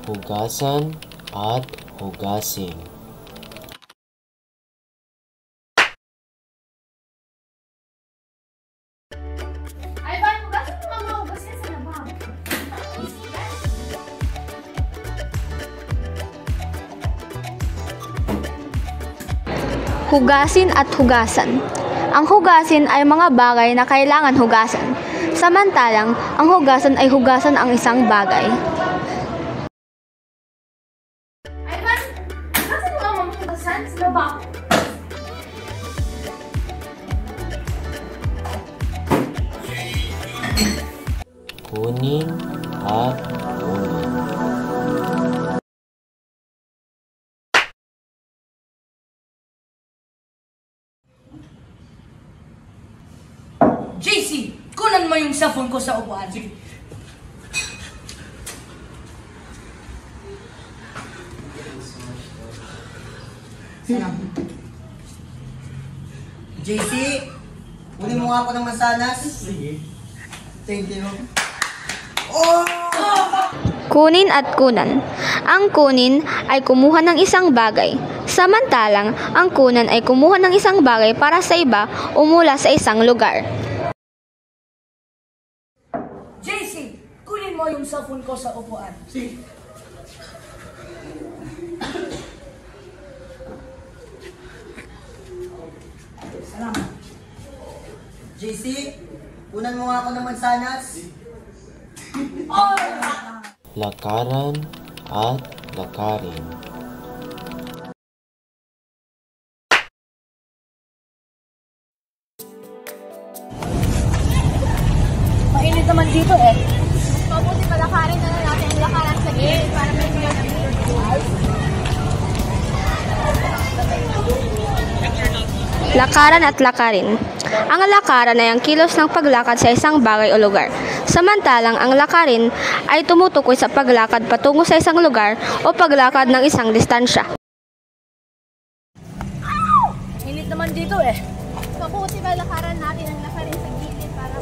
Hugasan at hugasin. Ivan, hugasan mo ang mahugas yan sa labang. Hugasin at hugasan. Ang hugasin ay mga bagay na kailangan hugasan. Samantalang, ang hugasan ay hugasan ang isang bagay. Ivan, hugasan mo ang mahugasan sa labang. Kunin at kunin. JC, kunan mo yung cellphone ko sa upuan. JC, kunin mo nga ako ng mansanas. Sige. Thank you. Oh! Kunin at kunan. Ang kunin ay kumuha ng isang bagay. Samantalang, ang kunan ay kumuha ng isang bagay para sa iba o mula sa isang lugar. JC, kunin mo yung cellphone ko sa upuan. Sige. Salamat. JC, kunan mo nga ako ng mansanas. Lakaran at lakarin. Mainit naman dito eh. Mabuti palakarin na lang natin ang lakaran sa gate para may Lakaran at lakarin. Ang lakaran ay ang kilos ng paglakad sa isang bagay o lugar. Samantalang ang lakarin ay tumutukoy sa paglakad patungo sa isang lugar o paglakad ng isang distansya. Init naman dito eh. Mabuti palakaran natin ang lakarin sa gilid para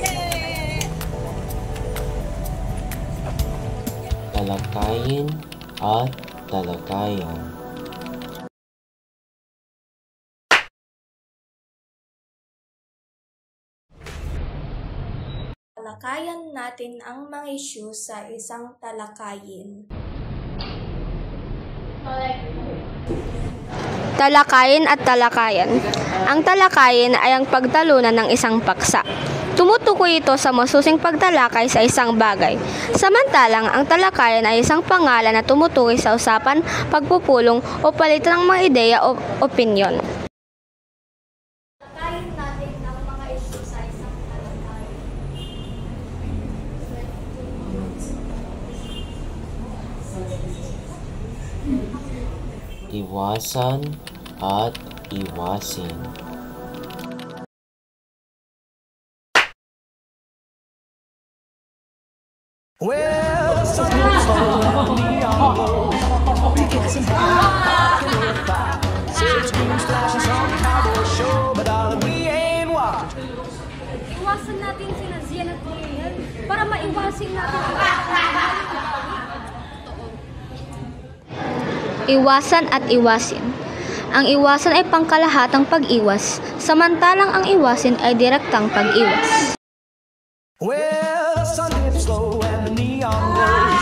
Talakayin at talakayan. Talakayan natin ang mga isyu sa isang talakayin. Talakayin at talakayan. Ang talakayin ay ang pagtalunan ng isang paksa. Tumutukoy ito sa masusing pagtalakay sa isang bagay. Samantalang, ang talakayan ay isang pangalan na tumutukoy sa usapan, pagpupulong o palitan ng mga ideya o opinyon. Talakayin natin ang mga isyu sa isang talakayin. Iwasan at iwasin. Well, some people on neon road. We get some high, silver screens flashing some cowboy show, but darling, we ain't watching. iwasan natin sina Zian at Miriam para maiwasin natin Iwasan at iwasin. Ang iwasan ay pangkalahatang pag-iwas, samantalang ang iwasin ay direktang pag-iwas. Well, Sunday it's slow and the neon glows.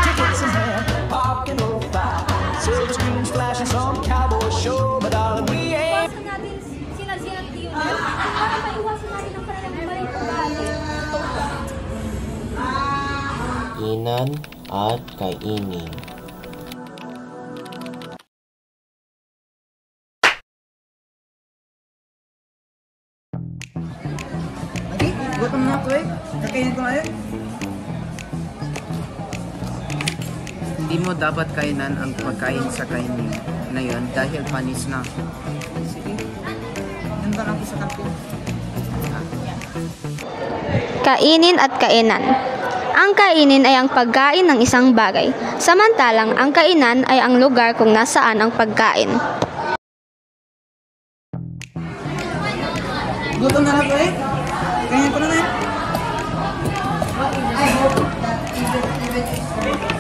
Tickets in hand, parking lot by. Silver screens flashing some cowboy show, but darling, we ain't. iwasan natin sina Zian at Leonel para maiwasan natin ang kanilang maling ugali. Inan at kainin. Lagi, gutom na ako eh. Kakainin ko ngayon. Hindi mo dapat kainan ang pagkain sa kainin na yon dahil panis na. Sige. Yan ba lang isa kantin? Kainin at kainan. Ang kainin ay ang pagkain ng isang bagay, samantalang ang kainan ay ang lugar kung nasaan ang pagkain. Gutom na ako eh. Kakainin ko na ngayon.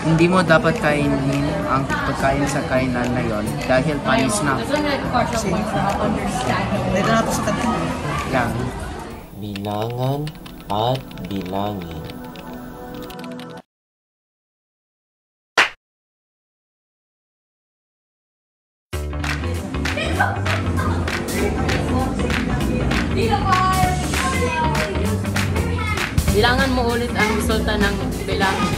Hindi Hindi mo dapat kainin ang pagkain sa kainan na yon dahil panis na. Dito na ito sa kantin. Yan. Bilangan at bilangin. Bilangan mo ulit ang resulta ng bilangan.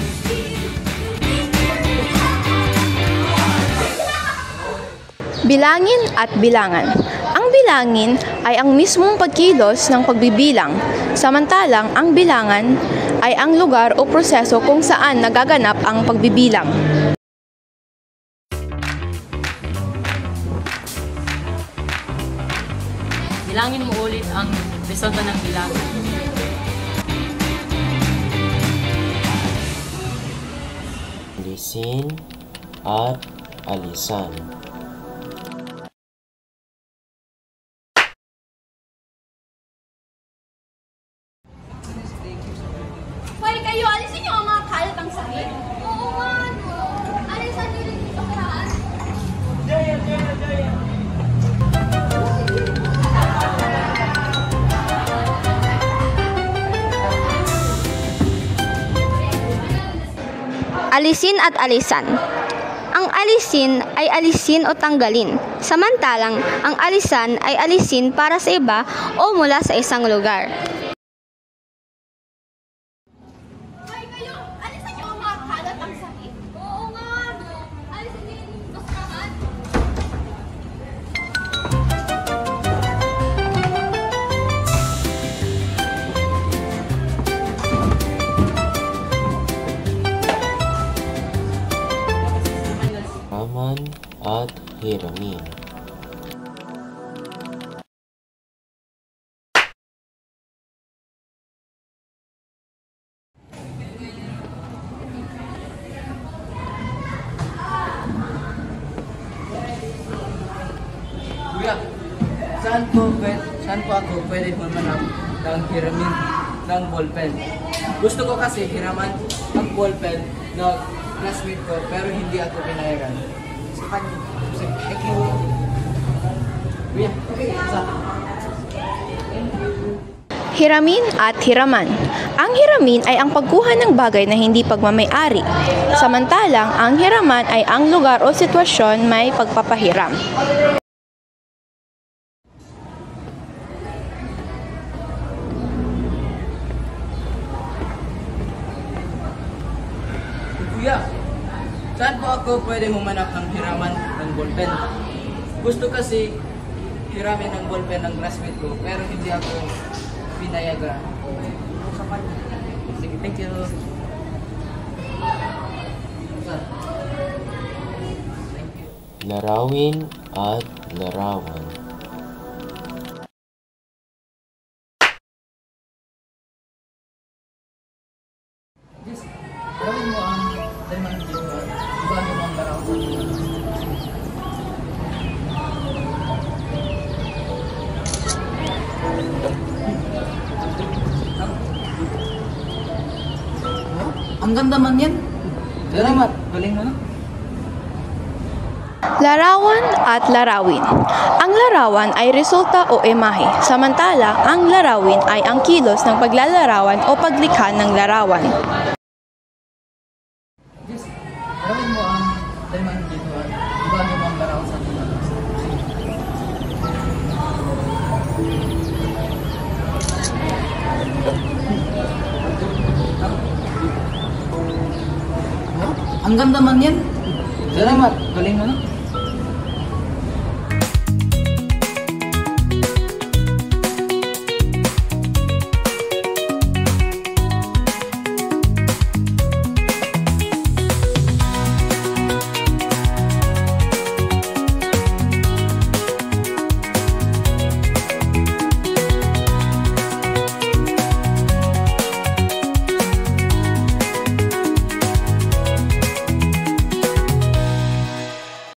Bilangin at bilangan. Ang bilangin ay ang mismong pagkilos ng pagbibilang, samantalang ang bilangan ay ang lugar o proseso kung saan nagaganap ang pagbibilang. Bilangin mo ulit ang resulta ng bilangan. Alisin at alisan. Hoy kayo, alisin niyo ang mga kalat ang sakit. Oo nga, no. Alisan niyo rin ito lahat. Alisin at alisan. Ang alisin ay alisin o tanggalin, samantalang ang alisan ay alisin para sa iba o mula sa isang lugar. Hoy kayo, alisan niyo ang mga kalat ang sakit. Oo nga, no. Alisin niyo rin ito lahat. Raman at hiramin. Kuya, saan po ako pwede mamanap ng hiramin ng ballpen? Gusto ko kasi hiraman ang ballpen ng classmate ko pero hindi ako pinayagan. Thank you. Kuya, Hiramin at hiraman. Ang hiramin ay ang pagkuha ng bagay na hindi pagmamay-ari, samantalang ang hiraman ay ang lugar o sitwasyon may pagpapahiram. Kuya, saan po ako pwede humanap ng hiraman ng ballpen? Gusto kasi hiramin ng ballpen ng classmate ko, pero hindi ako pinayagan. Sige, thank you. Larawin at larawan. Gawin mo ang diamond dito. Bago mo ang larawan sa akin. Ang ganda man yan. Salamat. Galing mo na. Larawan at larawin. Ang larawan ay resulta o imahe, samantala ang larawin ay ang kilos ng paglalarawan o paglikha ng larawan. Gawin mo ang diamond dito. Bago mo ang larawan sa akin. Ang ganda man yan. Salamat. Galing mo na.